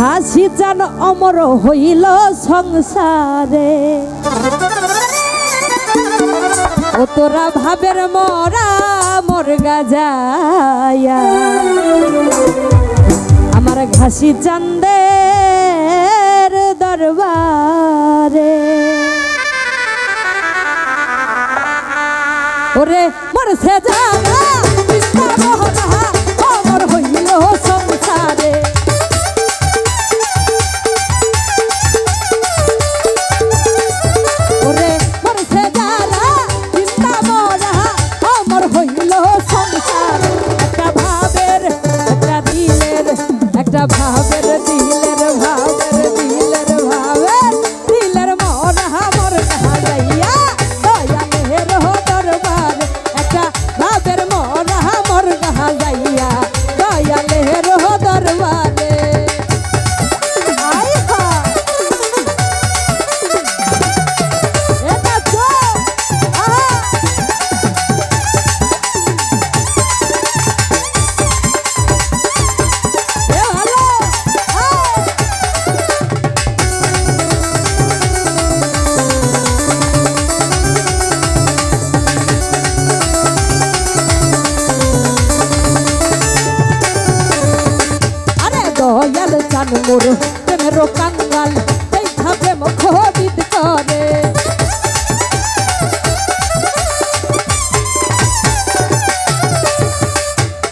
ঘাসি চান অমর হইল সংসারে ও তোরা ভাবের মরা মর গাজায়া আমার ঘাসি চান্দের দরবারে ওরে মরছে জানা কৃষ্ণ মোহনা অমর হইল সংসারে ওরে মরছে জানা কৃষ্ণ মোহনা অমর হইল সংসারে একটা ভাবের একটা দিলের একটা ভাবের দিলের ভাবের দিলের ভাবের দিলের মোহনা মর কাহা যাইয়া দয়ালের দরবার একটা ভাবের মোহনা মর কাহা যাইয়া দয়ালের দরবারে দয়াল চান মোর প্রেমের কাঙ্গাল এই ভাবে মুখবিদ করে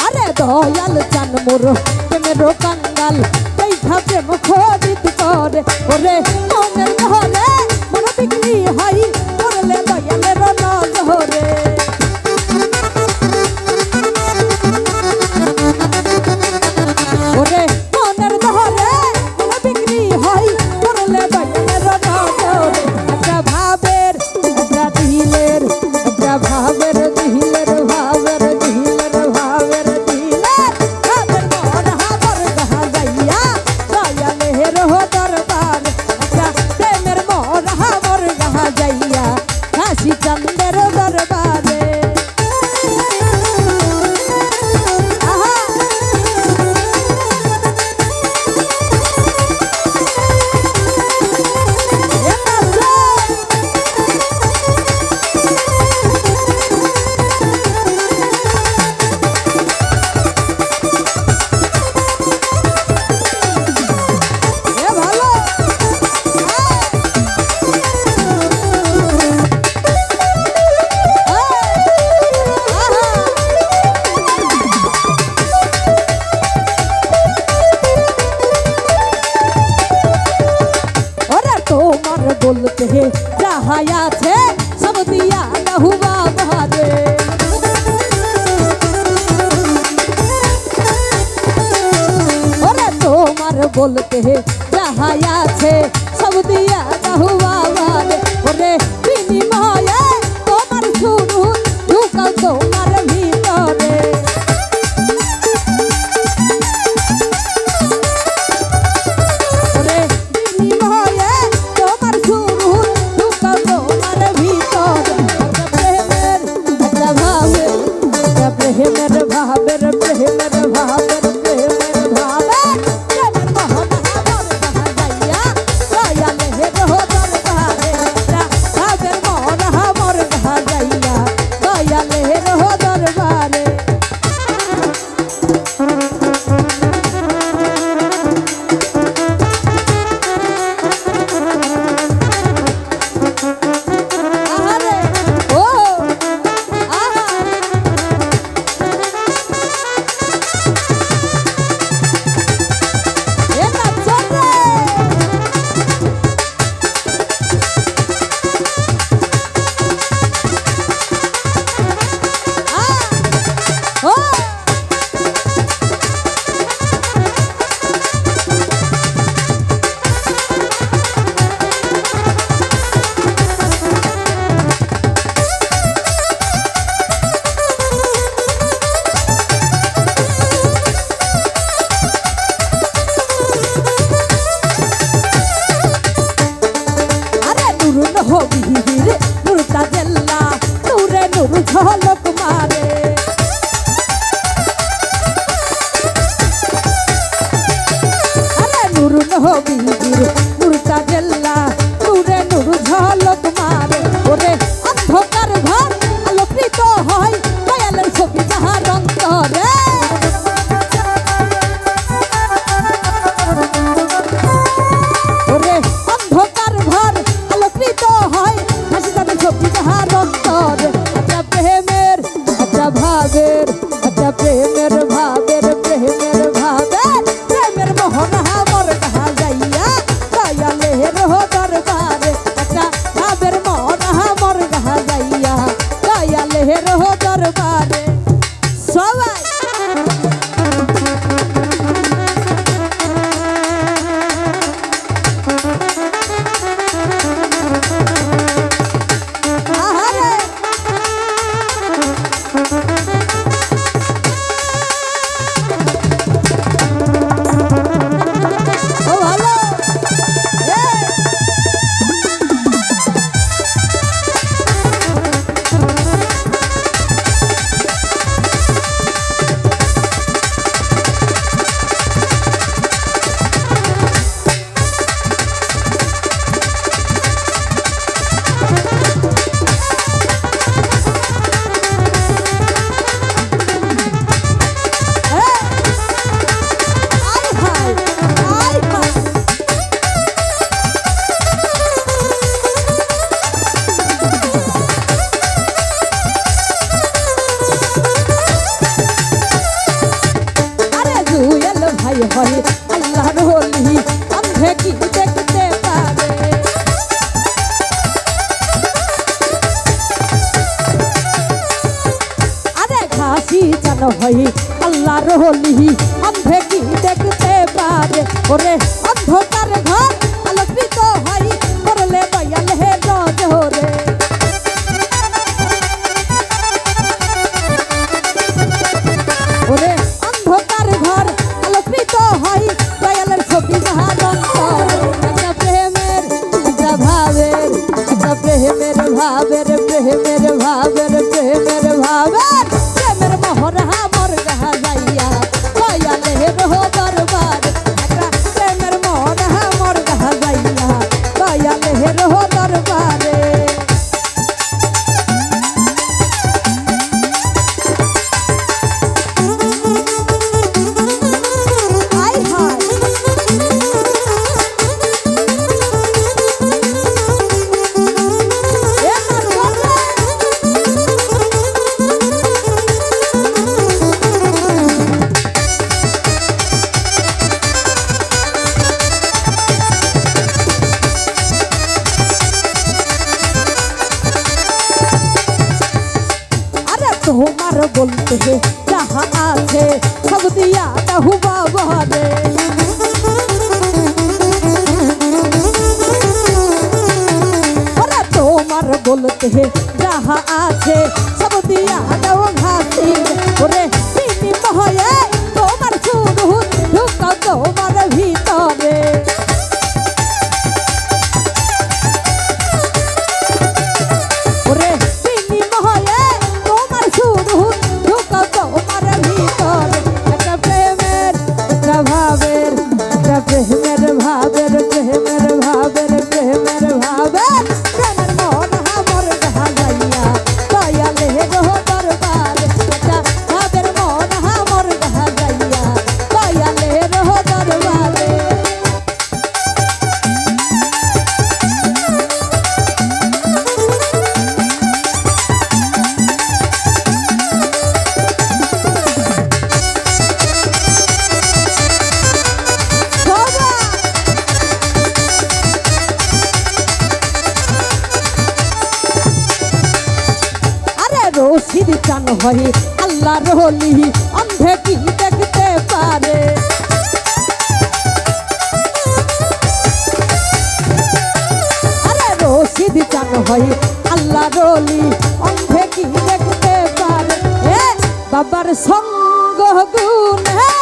আরে দয়াল চান মোর প্রেমের কাঙ্গাল এই ভাবে মুখবিদ করে ওরে মনের ঘরে মন বিক্রি হয় করলে দয়ালের নজরে ওরে মনের ধরে মন বিক্রি হয় করলে দয়ালের নজরে একটা ভাবের একটা দিলের একটা ভাবের দিলের ভাবের দিলের ভাবের দিলের ভাবের মন হাবর গাহা যাইয়া দয়ালের দরবার একটা প্রেমের মন হাবর গাহা যাইয়া ঘাসি চান্দের দরবারে बोलते हैं जहाँ आछे सब दिया न हुआ बहादे अरे तोमार बोलते हैं जहाँ आछे सब दिया न हुआ बहादे अरे बिनिमये तोमार शुरू ढुकाओ तोमार भीतरे प्रेमेर भावेर प्रेमेर भावेर प्रेमेर भावेर प्रेमेर मोहन हाबर कहा जाइया दयालेर दरबारे भावेर मोहन हाबर कहा जाइया दयालेर दरबारे झलक मारे अरे नूर চান হই আল্লাহর হলি অন্ধে কি দেখতে পারে ওরে অন্ধকার ঘর আলোকিত হয় করলে দয়াল হে নজরে ওরে অন্ধকার ঘর আলোকিত হয় দয়ালের ছবি মহানন্দর একটা প্রেমের একটা ভাবের একটা প্রেমের ভাবের প্রেমের ভাবের প্রেমের ভাবের প্রেমের মহরহা মর গাহা যাইয়া দয়াল হে রহ দরবার একটা প্রেমের মহরহা মর গাহা যাইয়া দয়াল হে রহ দরবারে তোমার বলতে যাহা আছে সব দিয়া দাহু বাবারে তোমার বলতে যাহা আছে সব দিয়া দাও ঘাসি ওরে তিনি মহয়ে তোমার শুরু ঢুকাও তোমার ভিতরে ওরে তিনি মহয়ে তোমার শুরু ঢুকাও তোমার ভিতরে একটা প্রেমের একটা ভাবের একটা প্রেমের ভাবের প্রেমের ভাবের প্রেমের ভাবের প্রেমের মন হামর গাহা যাইয়া দয়াল হে রহ দরবার একটা ভাবের মন হামর গাহা যাইয়া দয়াল হে রহ দরবারে রশিদ চান হই আল্লাহর হলি অন্ধে কি দেখতে পারে আরে রশিদ চান হই আল্লাহর হলি অন্ধে কি দেখতে পারে বাবার সঙ্গ গুণ হে